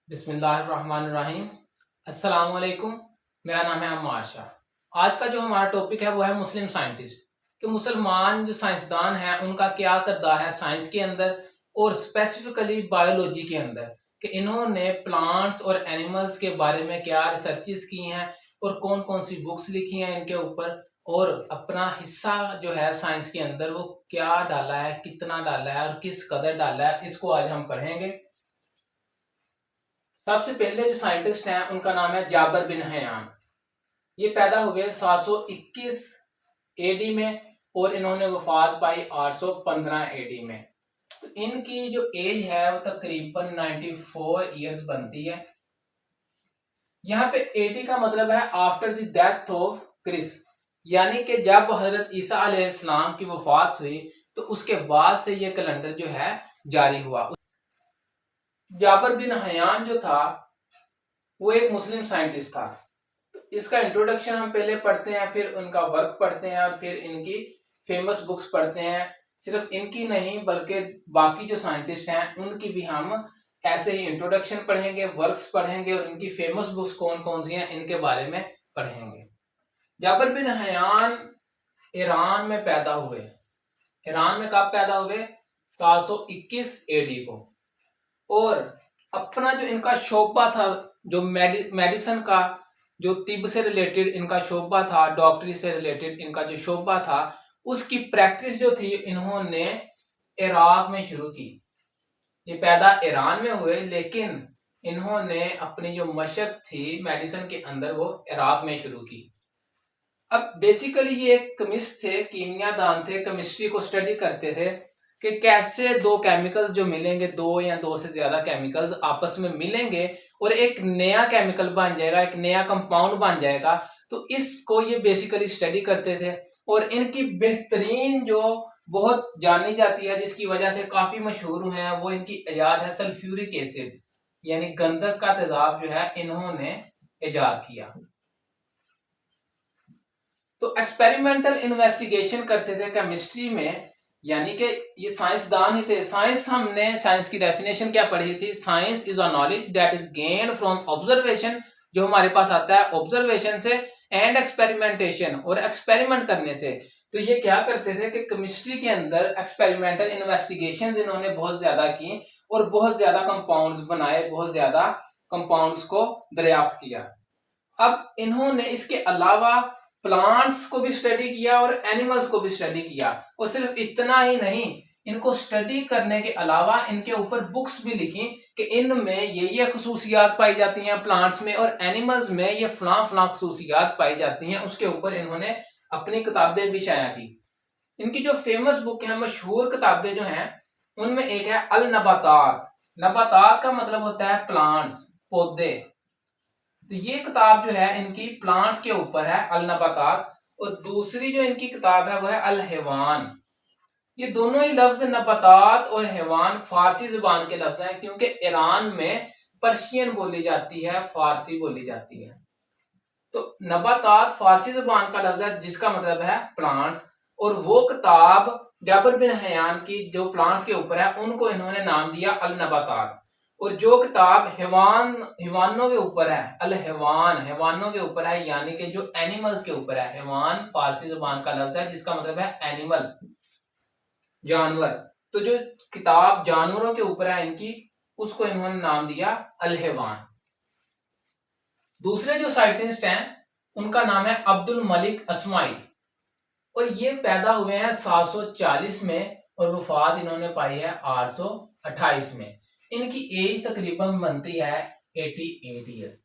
बिस्मिल्लाहिर्रहमानिर्रहीम। अस्सलाम वालेकुम। मेरा नाम है अम्मार शाह। आज का जो हमारा टॉपिक है वो है मुस्लिम साइंटिस्ट कि मुसलमान जो साइंसदान हैं उनका क्या किरदार है साइंस के अंदर और स्पेसिफिकली बायोलॉजी के अंदर, कि इन्होंने प्लांट्स और एनिमल्स के बारे में क्या रिसर्चेस की हैं और कौन कौन सी बुक्स लिखी हैं इनके ऊपर, और अपना हिस्सा जो है साइंस के अंदर वो क्या डाला है, कितना डाला है और किस कदर डाला है, इसको आज हम पढ़ेंगे। सबसे पहले जो साइंटिस्ट हैं उनका नाम है जाबर बिन हयान। ये पैदा हुए 721 एडी में और इन्होंने वफात पाई 815 एडी में। तो इनकी जो एज है वो तकरीबन 94 ईयर्स बनती है। यहाँ पे एडी का मतलब है after the death of Christ, यानी कि जब हजरत ईसा अलैहिस्सलाम की वफात हुई तो उसके बाद से ये कैलेंडर जो है जारी हुआ। जाबर बिन हयान जो था वो एक मुस्लिम साइंटिस्ट था। तो इसका इंट्रोडक्शन हम पहले पढ़ते हैं, फिर उनका वर्क पढ़ते हैं और फिर इनकी फेमस बुक्स पढ़ते हैं। सिर्फ इनकी नहीं बल्कि बाकी जो साइंटिस्ट हैं उनकी भी हम ऐसे ही इंट्रोडक्शन पढ़ेंगे, वर्क्स पढ़ेंगे और इनकी फेमस बुक्स कौन कौन सी हैं इनके बारे में पढ़ेंगे। जाबर बिन हयान ईरान में पैदा हुए। ईरान में कब पैदा हुए? 721 एडी को। और अपना जो इनका शोबा था, जो मेडिसिन का, जो तिब से रिलेटेड इनका शोबा था, डॉक्टरी से रिलेटेड इनका जो शोबा था, उसकी प्रैक्टिस जो थी इन्होंने इराक में शुरू की। ये पैदा ईरान में हुए लेकिन इन्होंने अपनी जो मशक थी मेडिसिन के अंदर वो इराक में शुरू की। अब बेसिकली ये एक केमिस्ट थे, कीमियादान थे, केमिस्ट्री को स्टडी करते थे कि कैसे दो केमिकल्स जो मिलेंगे, दो या दो से ज्यादा केमिकल्स आपस में मिलेंगे और एक नया केमिकल बन जाएगा, एक नया कंपाउंड बन जाएगा। तो इसको ये बेसिकली स्टडी करते थे। और इनकी बेहतरीन जो बहुत जानी जाती है, जिसकी वजह से काफी मशहूर हुए हैं, वो इनकी इजाद है सल्फ्यूरिक एसिड, यानी गंधक का तेजाब जो है इन्होंने इजाद किया। तो एक्सपेरिमेंटल इन्वेस्टिगेशन करते थे केमिस्ट्री में, यानी कि ये साइंसदान ही थे। हमने साइंस की डेफिनेशन क्या पढ़ी थी? Science is a knowledge that is gained from observation, जो हमारे पास आता है ऑब्जर्वेशन से, एंड एक्सपेरिमेंटेशन, और एक्सपेरिमेंट करने से। तो ये क्या करते थे कि केमिस्ट्री के अंदर एक्सपेरिमेंटल इन्वेस्टिगेशन इन्होंने बहुत ज्यादा की और बहुत ज्यादा कंपाउंड्स बनाए, बहुत ज्यादा कंपाउंड्स को दरियाफ्त किया। अब इन्होंने इसके अलावा प्लांट्स को भी स्टडी किया और एनिमल्स को भी स्टडी किया। और सिर्फ इतना ही नहीं, इनको स्टडी करने के अलावा इनके ऊपर बुक्स भी लिखी कि इनमें ये खसूसियात पाई जाती हैं प्लांट्स में, और एनिमल्स में ये फलां फलां खसूसियात पाई जाती हैं। उसके ऊपर इन्होंने अपनी किताबें भी शाया की। इनकी जो फेमस बुक है, मशहूर किताबें जो हैं, उनमें एक है अल नबातात। नबातात का मतलब होता है प्लांट्स, पौधे। तो ये किताब जो है इनकी प्लांट्स के ऊपर है, अल नबातात। और दूसरी जो इनकी किताब है वो है अल हैवान। ये दोनों ही लफ्ज नबातात और हैवान फारसी जुबान के लफ्ज हैं, क्योंकि ईरान में पर्शियन बोली जाती है, फारसी बोली जाती है। तो नबातात फारसी जुबान का लफ्ज है जिसका मतलब है प्लांट्स। और वो किताब जाबर बिन हयान की जो प्लांट्स के ऊपर है उनको इन्होंने नाम दिया अल नबातात। और जो किताब हैवानों के ऊपर है, अल हैवान, हैवानों के ऊपर है, यानी कि जो एनिमल्स के ऊपर है। हैवान फारसी जुबान का लफ्ज है जिसका मतलब है एनिमल, जानवर। तो जो किताब जानवरों के ऊपर है इनकी, उसको इन्होंने नाम दिया अल हैवान। दूसरे जो साइंटिस्ट हैं उनका नाम है अब्दुल मलिक अस्माई, और ये पैदा हुए हैं 740 में और वफात इन्होंने पाई है 828 में। इनकी एज तकरीबन बनती है 88 ईयर्स।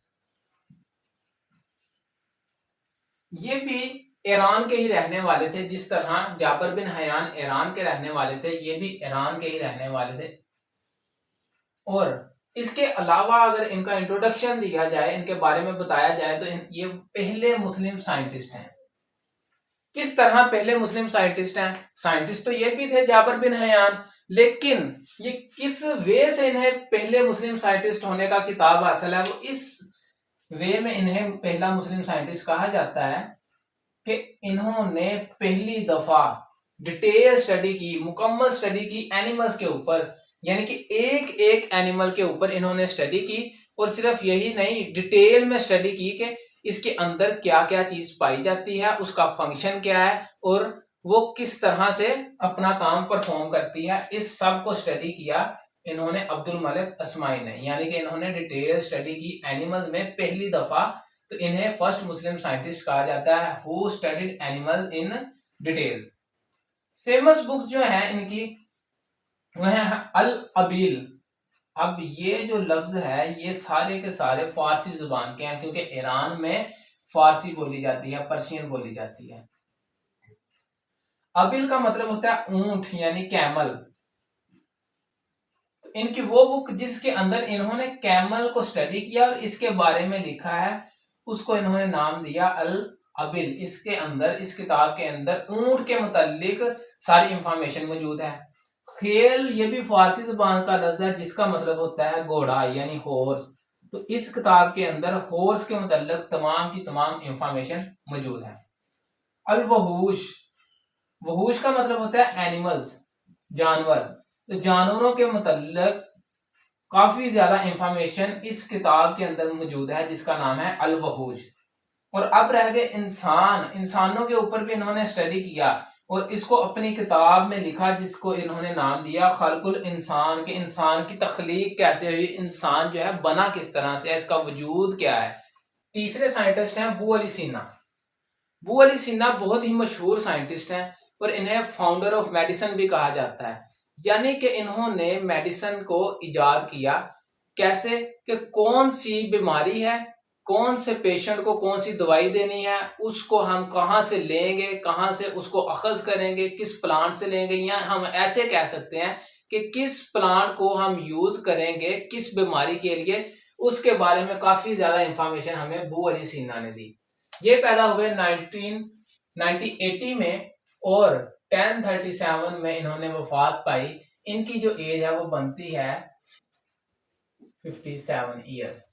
ये भी ईरान के ही रहने वाले थे, जिस तरह जाबर बिन हयान ईरान के रहने वाले थे, ये भी ईरान के ही रहने वाले थे। और इसके अलावा अगर इनका इंट्रोडक्शन दिया जाए, इनके बारे में बताया जाए, तो ये पहले मुस्लिम साइंटिस्ट हैं। किस तरह पहले मुस्लिम साइंटिस्ट हैं? साइंटिस्ट तो ये भी थे जाबर बिन हयान, लेकिन ये किस वे से इन्हें पहले मुस्लिम साइंटिस्ट होने का खिताब हासिल है, वो इस वे में इन्हें पहला मुस्लिम साइंटिस्ट कहा जाता है कि इन्होंने पहली दफा डिटेल स्टडी की, मुकम्मल स्टडी की एनिमल्स के ऊपर, यानी कि एक एक एनिमल के ऊपर इन्होंने स्टडी की और सिर्फ यही नहीं, डिटेल में स्टडी की कि इसके अंदर क्या क्या चीज पाई जाती है, उसका फंक्शन क्या है और वो किस तरह से अपना काम परफॉर्म करती है। इस सब को स्टडी किया इन्होंने अब्दुल मलिक अस्माई ने, यानी कि इन्होंने डिटेल स्टडी की एनिमल में पहली दफा। तो इन्हें फर्स्ट मुस्लिम साइंटिस्ट कहा जाता है who studied animal in details. Famous book जो है इनकी वह है अल अबील। अब ये जो लफ्ज है ये सारे के सारे फारसी जुबान के हैं, क्योंकि ईरान में फारसी बोली जाती है, पर्शियन बोली जाती है। अबिल का मतलब होता है ऊंट यानी कैमल। तो इनकी वो बुक जिसके अंदर इन्होंने कैमल को स्टडी किया और इसके बारे में लिखा है, उसको इन्होंने नाम दिया अल अबिल। इसके अंदर, इस किताब के अंदर ऊंट के मुतालिक सारी इंफॉर्मेशन मौजूद है। खेल ये भी फारसी जुबान का लफ्ज है जिसका मतलब होता है घोड़ा यानी हॉर्स। तो इस किताब के अंदर हॉर्स के मुतालिक तमाम की तमाम इंफॉर्मेशन मौजूद है। अल वहूश, वहूश का मतलब होता है एनिमल्स, जानवर। तो जानवरों के मुताल्लिक काफी ज्यादा इंफॉर्मेशन इस किताब के अंदर मौजूद है जिसका नाम है अल वहूश। और अब रह गए इंसान। इंसानों के ऊपर भी इन्होंने स्टडी किया और इसको अपनी किताब में लिखा जिसको इन्होंने नाम दिया खल्कुल इंसान, के इंसान की तख्लीक कैसे हुई, इंसान जो है बना किस तरह से है, इसका वजूद क्या है। तीसरे साइंटिस्ट हैं अबू अली सीना। अबू अली सीना बहुत ही मशहूर साइंटिस्ट हैं और इन्हें फाउंडर ऑफ मेडिसिन भी कहा जाता है, यानी कि इन्होंने मेडिसिन को इजाद किया। कैसे कि कौन सी बीमारी है, कौन से पेशेंट को कौन सी दवाई देनी है, उसको हम कहाँ से लेंगे, कहाँ से उसको अखज करेंगे, किस प्लांट से लेंगे, या हम ऐसे कह सकते हैं कि किस प्लांट को हम यूज करेंगे किस बीमारी के लिए, उसके बारे में काफी ज्यादा इंफॉर्मेशन हमें अबू अली सीना ने दी। ये पैदा हुए 1980 में और 1037 में इन्होंने वफात पाई। इनकी जो एज है वो बनती है 57 ईयर्स।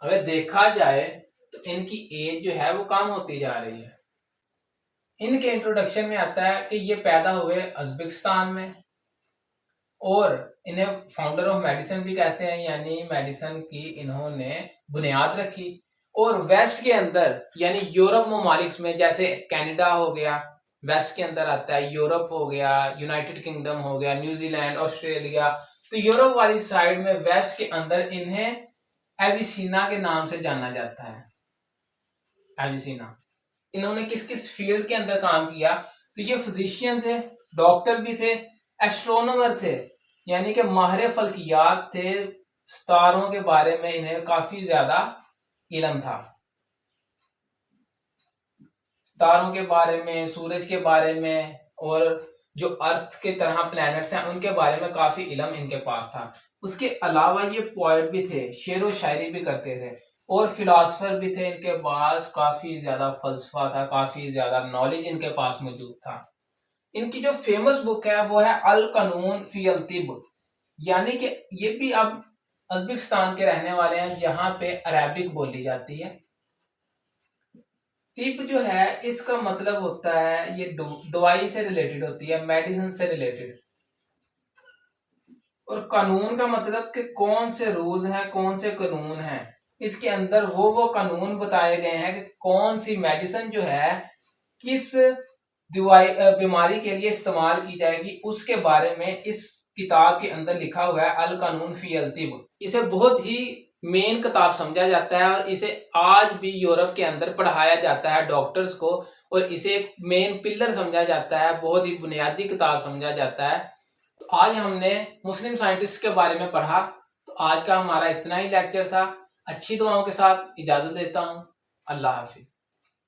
अगर देखा जाए तो इनकी एज जो है वो कम होती जा रही है। इनके इंट्रोडक्शन में आता है कि ये पैदा हुए उज़्बेकिस्तान में और इन्हें फाउंडर ऑफ मेडिसिन भी कहते हैं, यानी मेडिसिन की इन्होंने बुनियाद रखी। और वेस्ट के अंदर यानी यूरोप ममालिक में, जैसे कनाडा हो गया वेस्ट के अंदर आता है, यूरोप हो गया, यूनाइटेड किंगडम हो गया, न्यूजीलैंड, ऑस्ट्रेलिया, तो यूरोप वाली साइड में वेस्ट के अंदर इन्हें एविसीना के नाम से जाना जाता है। एविसीना। इन्होंने किस किस फील्ड के अंदर काम किया, तो ये फिजिशियन थे, डॉक्टर भी थे, एस्ट्रोनॉमर थे, यानी कि माहिर फल्कियात थे, सितारों के बारे में इन्हें काफी ज्यादा इल्म था। सितारों के बारे में, सूरज के बारे में और जो अर्थ के तरह प्लैनेट्स हैं उनके बारे में काफी इल्म इनके पास था। उसके अलावा ये पोएट भी थे, शेर व शायरी भी करते थे और फिलोसफर भी थे। इनके पास काफी ज्यादा फलसफा था, काफी ज्यादा नॉलेज इनके पास मौजूद था। इनकी जो फेमस बुक है वो है अल कानून फी अल तिब, यानी कि ये भी अब उज़्बेकिस्तान के रहने वाले हैं जहां पे अरेबिक बोली जाती है। तिब जो है इसका मतलब होता है, ये दवाई से रिलेटेड होती है, मेडिसिन से रिलेटेड। और कानून का मतलब कि कौन से रूल्स हैं, कौन से कानून हैं। इसके अंदर वो कानून बताए गए हैं कि कौन सी मेडिसिन जो है किस दवाई बीमारी के लिए इस्तेमाल की जाएगी, उसके बारे में इस किताब के अंदर लिखा हुआ है अल कानून फी अल तिब। इसे बहुत ही मेन किताब समझा जाता है और इसे आज भी यूरोप के अंदर पढ़ाया जाता है डॉक्टर्स को, और इसे एक मेन पिलर समझा जाता है, बहुत ही बुनियादी किताब समझा जाता है। तो आज हमने मुस्लिम साइंटिस्ट के बारे में पढ़ा। तो आज का हमारा इतना ही लेक्चर था। अच्छी दुआओं के साथ इजाजत देता हूँ। अल्लाह हाफिज।